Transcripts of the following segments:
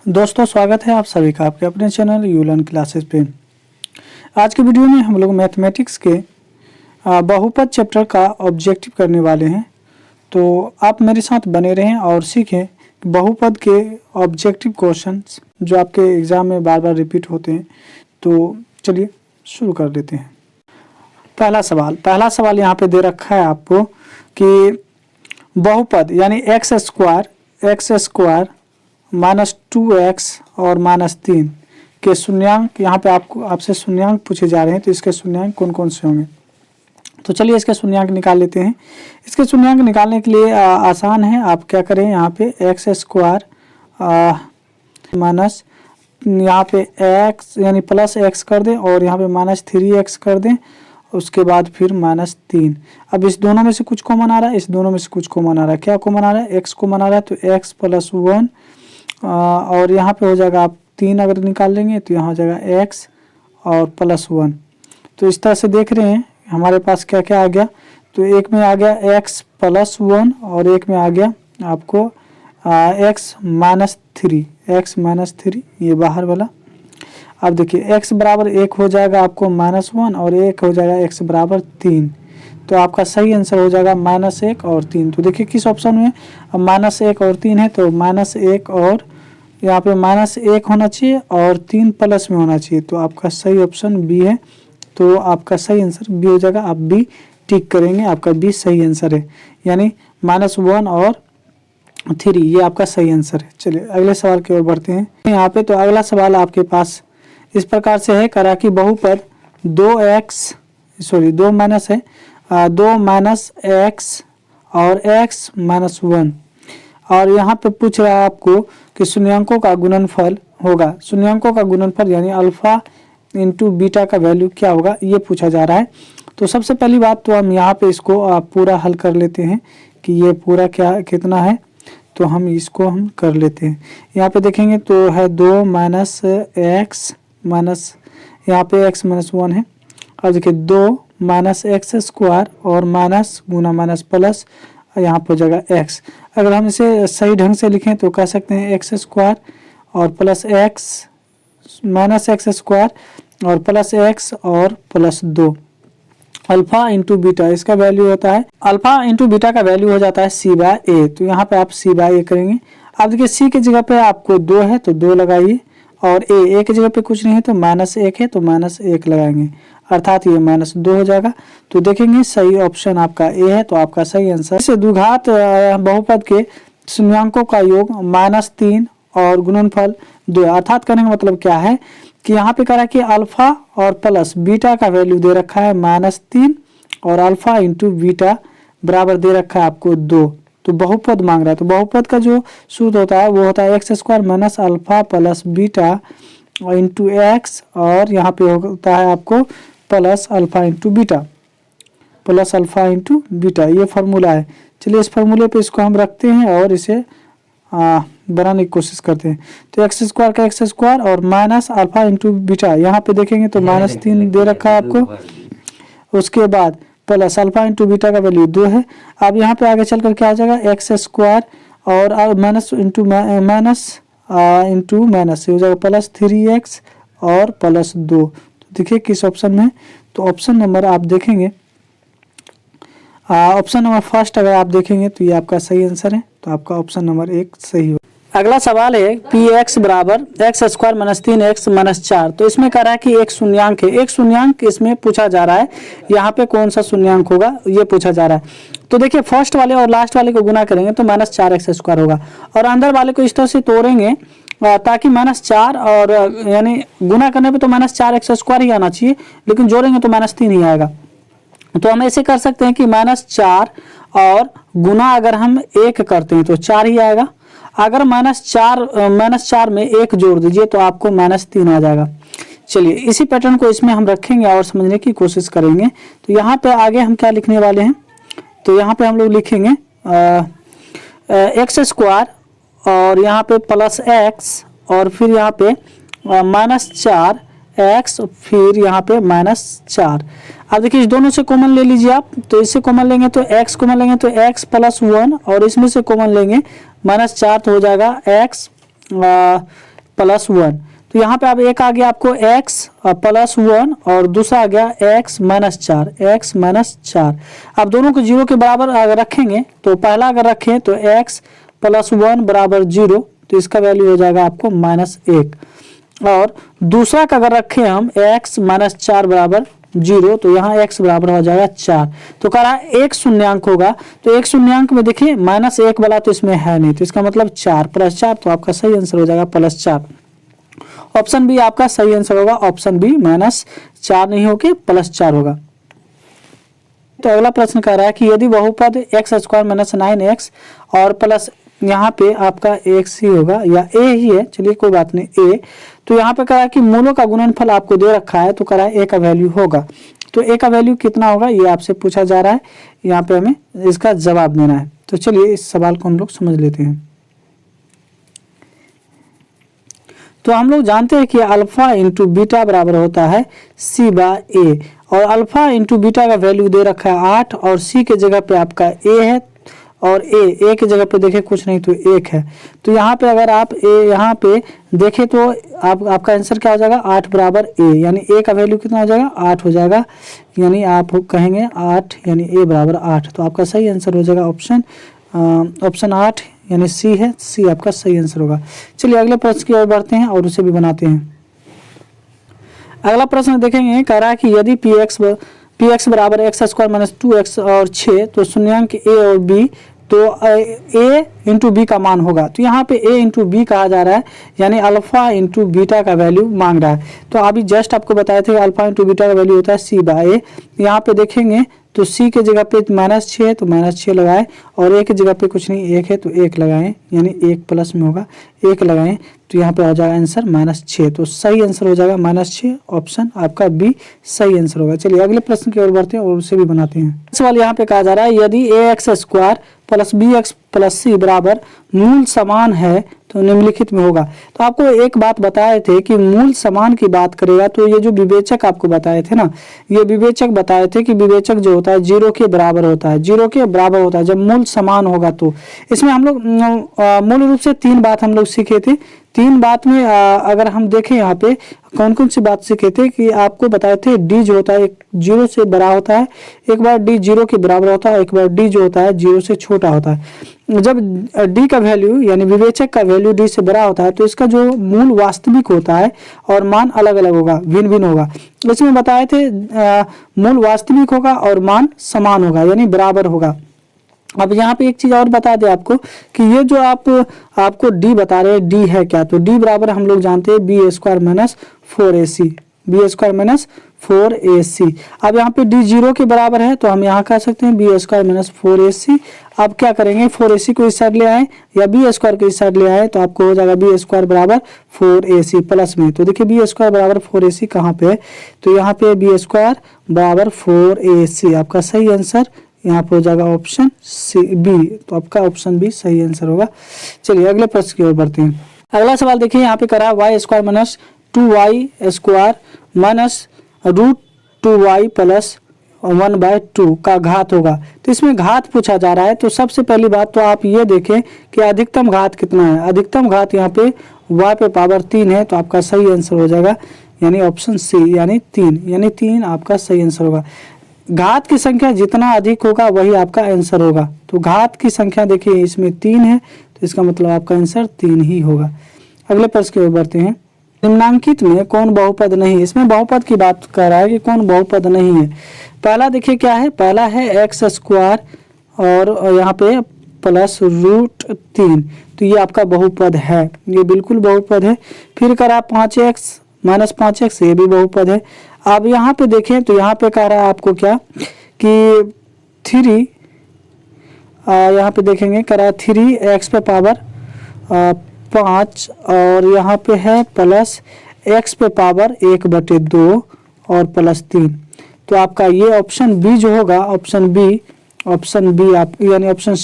दोस्तों स्वागत है आप सभी का आपके अपने चैनल यूलर्न क्लासेस पे। आज के वीडियो में हम लोग मैथमेटिक्स के बहुपद चैप्टर का ऑब्जेक्टिव करने वाले हैं। तो आप मेरे साथ बने रहें और सीखें बहुपद के ऑब्जेक्टिव क्वेश्चंस जो आपके एग्ज़ाम में बार बार रिपीट होते हैं। तो चलिए शुरू कर लेते हैं। पहला सवाल यहाँ पे दे रखा है आपको कि बहुपद यानी एक्स स्क्वायर -2x और -3 के शून्यांक यहाँ पे आपसे शून्यांक पूछे जा रहे हैं। तो इसके शून्यांक कौन कौन से होंगे, तो चलिए इसके शून्यांक निकाल लेते हैं। इसके शून्यांक निकालने के लिए आसान है। आप क्या करें, यहाँ पे एक्स स्क्वायर माइनस यहाँ पे x यानी प्लस x कर दें और यहाँ पे -3x कर दें, उसके बाद फिर -3। अब इस दोनों में से कुछ कॉमन आ रहा है, इस दोनों में से कुछ कॉमन आ रहा है। क्या कॉमन आ रहा है, x कॉमन आ रहा है, तो x + 1 और यहाँ पे हो जाएगा, आप 3 अगर निकाल लेंगे तो यहाँ हो जाएगा x और +1। तो इस तरह से देख रहे हैं हमारे पास क्या क्या आ गया। तो एक में आ गया x + 1 और एक में आ गया आपको x -3 ये बाहर वाला। अब देखिए x बराबर 1 हो जाएगा आपको -1 और 1 हो जाएगा x बराबर 3। तो आपका सही आंसर हो जाएगा -1 और 3। तो देखिए किस ऑप्शन में -1 और 3 है, तो -1 और यहाँ पे -1 होना चाहिए और 3 प्लस में होना चाहिए। तो आपका सही ऑप्शन बी है। तो आपका सही आंसर बी हो जाएगा। आप बी टिक करेंगे, आपका बी सही आंसर है, यानी -1 और 3 ये आपका सही आंसर है। चलिए अगले सवाल की ओर बढ़ते हैं। यहाँ पे तो अगला सवाल आपके पास इस प्रकार से है, करा कि बहुपद 2 x और x -1 और यहाँ पे पूछ रहा है आपको कि शून्यांकों का गुणनफल होगा। शून्यांकों का गुणनफल यानी अल्फा इंटू बीटा का वैल्यू क्या होगा, ये पूछा जा रहा है। तो सबसे पहली बात तो हम यहाँ पे इसको पूरा हल कर लेते हैं कि ये पूरा क्या कितना है। तो हम इसको कर लेते हैं। यहाँ पे देखेंगे तो है 2 x माइनस यहाँ पे x -1 है। और देखिए 2 -x² और माइनस गुना माइनस प्लस यहाँ पर हो जाएगा x। अगर हम इसे सही ढंग से लिखें तो कह सकते हैं x² और प्लस x -x² और प्लस x और +2 अल्फा इंटू बीटा। इसका वैल्यू होता है अल्फा इंटू बीटा का वैल्यू हो जाता है c/a। तो यहाँ पे आप c/a करेंगे। अब देखिए c की जगह पे आपको 2 है तो 2 लगाइए और a की जगह पे कुछ नहीं है तो -1 है तो -1 लगाएंगे, अर्थात ये -2 हो जाएगा। तो देखेंगे सही ऑप्शन आपका ए है। तो आपका सही आंसर इस द्विघात बहुपद के शून्यांकों का योग -3 और गुणनफल 2, अर्थात करने का मतलब क्या है कि यहाँ पे करा कि अल्फा और प्लस बीटा का वैल्यू दे रखा है -3 और अल्फा इंटू बीटा बराबर दे रखा है आपको 2। तो बहुपद मांग रहा है। तो बहुपद का जो सूत्र होता है वो होता है x² minus alpha plus beta into x और यहाँ पे होता है आपको प्लस अल्फा इंटू बीटा ये फार्मूला है। चलिए इस फार्मूले पे इसको हम रखते हैं और इसे बनाने की कोशिश करते हैं। तो x² का x² और माइनस अल्फा इंटू बीटा यहाँ पे देखेंगे तो -3 दे रखा है आपको। उसके बाद प्लस अल्फा इंटू बीटा का वैल्यू 2 है। अब यहाँ पे आगे चलकर क्या आ जाएगा x² और माइनस इंटू माइनस हो जाएगा +3x और +2। तो देखिए किस ऑप्शन में, तो ऑप्शन नंबर आप देखेंगे ऑप्शन नंबर फर्स्ट अगर आप देखेंगे तो ये आपका सही आंसर है। तो आपका ऑप्शन नंबर 1 सही हो। अगला सवाल है px बराबर x² -3x -4। तो इसमें कह रहा है कि एक शून्यांक है, एक शून्यांक इसमें पूछा जा रहा है। यहाँ पे कौन सा शून्यांक होगा ये पूछा जा रहा है। तो देखिए फर्स्ट वाले और लास्ट वाले को गुना करेंगे तो -4x² होगा और अंदर वाले को इस तरह से तोड़ेंगे ताकि -4 और यानी गुना करने पे तो -4x² ही आना चाहिए, लेकिन जोड़ेंगे तो -3 ही आएगा। तो हम ऐसे कर सकते हैं कि -4 और गुना अगर हम 1 करते हैं तो 4 ही आएगा। अगर -4 में 1 जोड़ दीजिए तो आपको -3 आ जाएगा। चलिए इसी पैटर्न को इसमें हम रखेंगे और समझने की कोशिश करेंगे। तो यहाँ पे आगे हम क्या लिखने वाले हैं, तो यहाँ पे हम लोग लिखेंगे x² और यहाँ पे प्लस x और फिर यहाँ पे -4x फिर यहाँ पे -4। अब देखिए इस दोनों से कॉमन ले लीजिए आप। तो इससे कॉमन लेंगे तो x कॉमन लेंगे तो x + 1 और इसमें से कॉमन लेंगे -4 तो हो जाएगा x प्लस 1। तो यहाँ पे अब एक आ गया आपको x प्लस 1 और दूसरा आ गया x माइनस 4, x माइनस 4। अब दोनों को 0 के बराबर अगर रखेंगे तो पहला अगर रखें तो x प्लस 1 बराबर 0, तो इसका वैल्यू हो जाएगा आपको -1। और दूसरा का अगर रखें हम x माइनस 4 बराबर 0, तो यहाँ x बराबर हो जाएगा 4। तो कह रहा है एक शून्यांक होगा, तो एक शून्यांक में देखिए -1 वाला तो इसमें है नहीं, तो इसका मतलब 4 प्लस 4, तो आपका सही आंसर हो जाएगा +4। ऑप्शन बी आपका सही आंसर होगा, ऑप्शन बी -4 नहीं होके +4 होगा। तो अगला प्रश्न कह रहा है कि यदि बहुपद x² - 9x और प्लस यहाँ पे आपका x ही होगा या a ही है, चलिए कोई बात नहीं a, तो यहाँ पे कह रहा है कि मूलों का गुणनफल आपको दे रखा है, तो कह रहा है a का वैल्यू होगा। तो a का वैल्यू कितना होगा ये आपसे पूछा जा रहा है, यहाँ पे हमें इसका जवाब देना है। तो चलिए इस सवाल को हम लोग समझ लेते हैं। तो हम लोग जानते हैं कि अल्फा इंटू बीटा बराबर होता है c/a, और अल्फा इंटू बीटा का वैल्यू दे रखा है 8 और c के जगह पे आपका a है, और a की जगह पे देखें कुछ नहीं तो 1 है। तो यहाँ पे अगर आप a यहाँ पे देखें तो आपका आंसर क्या हो जाएगा 8 बराबर a, यानी a का वैल्यू कितना हो जाएगा 8 हो जाएगा, यानी आप कहेंगे 8 यानी a बराबर 8। तो आपका सही आंसर हो जाएगा ऑप्शन 8 यानी सी है, सी आपका सही आंसर होगा। चलिए अगले प्रश्न की ओर बढ़ते हैं और उसे भी बनाते हैं। अगला प्रश्न देखेंगे, कह रहा है कि यदि px बराबर x² - 2x और 6, तो शून्यांक a और b, तो a इंटू बी का मान होगा। तो यहाँ पे a इंटू बी कहा जा रहा है, यानी अल्फा इंटू बीटा का वैल्यू मांग रहा है। तो अभी जस्ट आपको बताए थे अल्फा इंटू बीटा का वैल्यू होता है c/a। यहाँ पे देखेंगे तो c के जगह पे -6 है तो -6 लगाए, और a की जगह पे कुछ नहीं 1 है तो 1 लगाएं, यानी 1 प्लस में होगा 1 लगाएं, तो यहाँ पे हो जाएगा आंसर -6। तो सही आंसर हो जाएगा -6, ऑप्शन आपका बी सही आंसर होगा। चलिए अगले प्रश्न की ओर बढ़ते हैं और उसे भी बनाते हैं। सवाल यहाँ पे कहा जा रहा है यदि ax² + bx + c बराबर मूल समान है तो निम्नलिखित में होगा। तो आपको एक बात बताए थे कि मूल समान की बात करेगा, तो ये जो विवेचक आपको बताए थे ना, ये विवेचक बताए थे कि विवेचक जो होता है 0 के बराबर होता है, 0 के बराबर होता है जब मूल समान होगा। तो इसमें हम लोग मूल रूप से 3 बात हम लोग सीखे थे। 3 बात में अगर हम देखें यहाँ पे कौन कौन सी बात सीखे थे कि आपको बताए थे d जो होता है 0 से बड़ा होता है, एक बार d 0 के बराबर होता है, एक बार d जो होता है 0 से छोटा होता है। जब d का वैल्यू यानी विवेचक का वैल्यू d से बड़ा होता है तो इसका जो मूल वास्तविक होता है और मान अलग अलग होगा, भिन्न भिन्न होगा। इसमें बताए थे मूल वास्तविक होगा और मान समान होगा यानी बराबर होगा। अब यहाँ पे एक चीज और बता दे आपको कि ये जो आपको d बता रहे हैं d है क्या, तो d बराबर हम लोग जानते हैं b² - 4ac, b² - 4ac। अब यहाँ पे d 0 के बराबर है तो हम यहाँ कह सकते हैं b² - 4ac। अब क्या करेंगे 4ac को इस साइड ले आए या b² को इस साइड ले आए, तो आपको हो जाएगा b² बराबर 4ac प्लस में। तो देखिए b² बराबर 4ac कहाँ पे है, तो यहाँ पे b² बराबर 4ac, आपका सही आंसर यहाँ पे हो जाएगा ऑप्शन सी बी। तो आपका ऑप्शन बी सही आंसर होगा। चलिए अगले प्रश्न की ओर बढ़ते हैं। अगला सवाल देखिए यहाँ पे करा y² - 2y² - √2y + 1/2 का घात होगा। तो इसमें घात पूछा जा रहा है। तो सबसे पहली बात तो आप ये देखें कि अधिकतम घात कितना है। अधिकतम घात यहाँ पे y पे पावर 3 है, तो आपका सही आंसर हो जाएगा यानी ऑप्शन सी यानी 3, यानी 3 आपका सही आंसर होगा। घात की संख्या जितना अधिक होगा वही आपका आंसर होगा। तो घात की संख्या देखिए इसमें 3 है, तो इसका मतलब आपका आंसर 3 ही होगा। अगले प्रश्न की ओर बढ़ते हैं। निम्नांकित में कौन बहुपद नहीं, इसमें बहुपद की बात कर रहा है कि कौन बहुपद नहीं है। पहला देखिए क्या है, पहला है x² और यहाँ पे +√3, तो ये आपका बहुपद है, ये बिल्कुल बहुपद है। फिर करा 5x - 5x, ये भी बहुपद है। अब यहाँ पे देखें तो यहाँ पे कह रहा है आपको क्या कि 3 यहाँ पे देखेंगे कह रहा है 3x पे पावर 5 और यहाँ पे है प्लस x पे पावर 1/2 और +3। तो आपका ये ऑप्शन बी जो होगा, ऑप्शन बी आप यानी ऑप्शन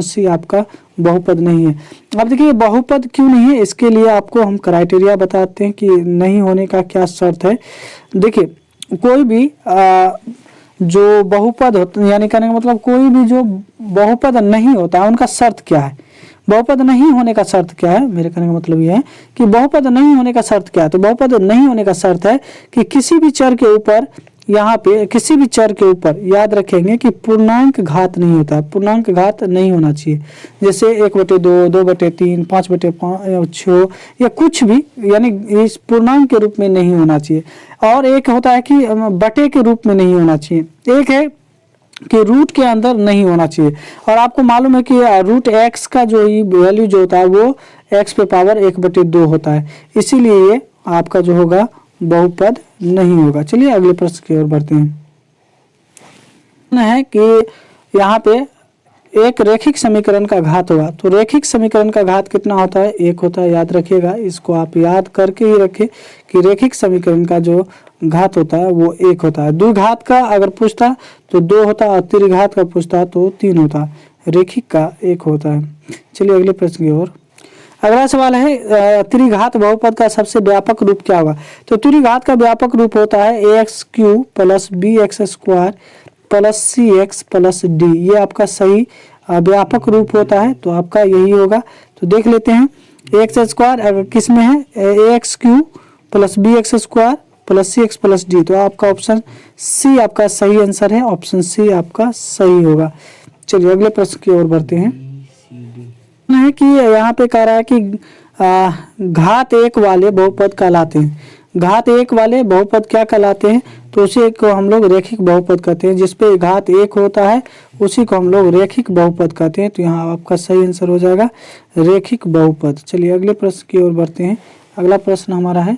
सी आपका बहुपद नहीं है। अब देखिए बहुपद क्यों नहीं है, इसके लिए आपको हम क्राइटेरिया बताते हैं कि नहीं होने का क्या शर्त है। देखिए कोई भी जो बहुपद होता यानी कहने का मतलब कोई भी जो बहुपद नहीं होता है उनका शर्त क्या है। बहुपद नहीं होने का शर्त क्या है, मेरे कहने का मतलब यह है कि बहुपद नहीं होने का शर्त क्या है। तो बहुपद नहीं होने का शर्त है कि किसी भी चर के ऊपर, यहाँ पे किसी भी चर के ऊपर याद रखेंगे कि पूर्णांक घात नहीं होता है, पूर्णांक घात नहीं होना चाहिए। जैसे 1/2, 2/3, 5/6 या कुछ भी, यानी इस पूर्णांक के रूप में नहीं होना चाहिए। और एक होता है कि बटे के रूप में नहीं होना चाहिए, एक है कि रूट के अंदर नहीं होना चाहिए। और आपको मालूम है कि रूट एक्स का जो वैल्यू जो होता है वो एक्स पे पावर 1/2 होता है, इसीलिए ये आपका जो होगा बहुपद नहीं होगा। चलिए अगले प्रश्न की ओर बढ़ते हैं। है कि यहाँ पे एक रैखिक समीकरण का घात होगा, तो रैखिक समीकरण का घात कितना होता है, 1 होता है, याद रखिएगा। इसको आप याद करके ही रखें कि रैखिक समीकरण का जो घात होता है वो 1 होता है। द्विघात का अगर पूछता तो 2 होता, और त्रिघात का पूछता तो 3 होता, रैखिक का 1 होता है। चलिए अगले प्रश्न की ओर। अगला सवाल है त्रिघात बहुपद का सबसे व्यापक रूप क्या होगा। तो त्रिघात का व्यापक रूप होता है ax³ + bx² + cx + d, ये आपका सही व्यापक रूप होता है, तो आपका यही होगा। तो देख लेते हैं, ax² अगर किस में है, ax³ + bx² + cx + d, तो आपका ऑप्शन सी आपका सही आंसर है, ऑप्शन सी आपका सही होगा। चलिए अगले प्रश्न की ओर बढ़ते हैं। है कि यहाँ पे कह रहा है कि घात 1 वाले बहुपद कहलाते हैं। घात 1 वाले बहुपद क्या कहलाते हैं, तो उसी को हम लोग रैखिक बहुपद कहते हैं। जिसपे घात 1 होता है उसी को हम लोग रैखिक बहुपद कहते हैं, तो यहाँ आपका सही आंसर हो जाएगा रैखिक बहुपद। चलिए अगले प्रश्न की ओर बढ़ते हैं। अगला प्रश्न हमारा है,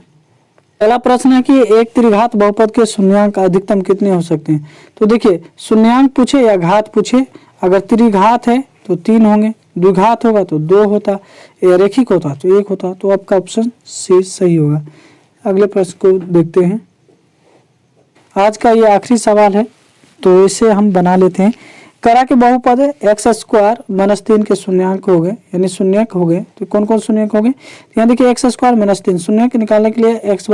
अगला प्रश्न है कि एक त्रिघात बहुपद के शून्यांक अधिकतम कितने हो सकते हैं। तो देखिए, शून्यांक पूछे या घात पूछे, अगर त्रिघात है तो 3 होंगे, द्विघात होगा तो 2 होता, या रैखिक होता तो 1 होता, तो आपका ऑप्शन सी सही होगा। अगले प्रश्न को देखते हैं। आज का ये आखिरी सवाल है, तो इसे हम बना लेते हैं। करा के बहुपद x² - 3 के शून्यांक हो गए, यानी शून्यक हो गए। तो कौन कौन शून्यक हो गए, यहाँ देखिए x² - 3 शून्यक निकालने के लिए x =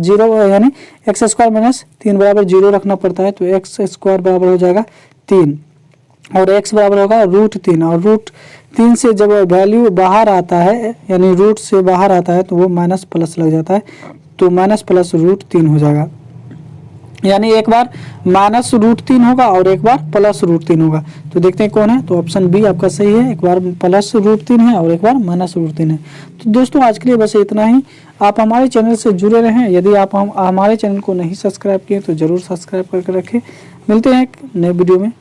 0, यानी x² - 3 = 0 रखना पड़ता है, तो x² बराबर हो जाएगा 3 और x बराबर होगा √3, और √3 से जब वैल्यू बाहर आता है, यानी रूट से बाहर आता है, तो वो माइनस प्लस लग जाता है, तो माइनस प्लस √3 हो जाएगा। यानी एक बार माइनस √3 होगा और एक बार प्लस √3 होगा। तो देखते हैं कौन है, तो ऑप्शन बी आपका सही है, एक बार प्लस √3 है और एक बार माइनस √3 है। तो दोस्तों आज के लिए बस इतना ही। आप हमारे चैनल से जुड़े रहें। यदि आप हमारे चैनल को नहीं सब्सक्राइब किए तो जरूर सब्सक्राइब करके रखें। मिलते हैं एक नए वीडियो में।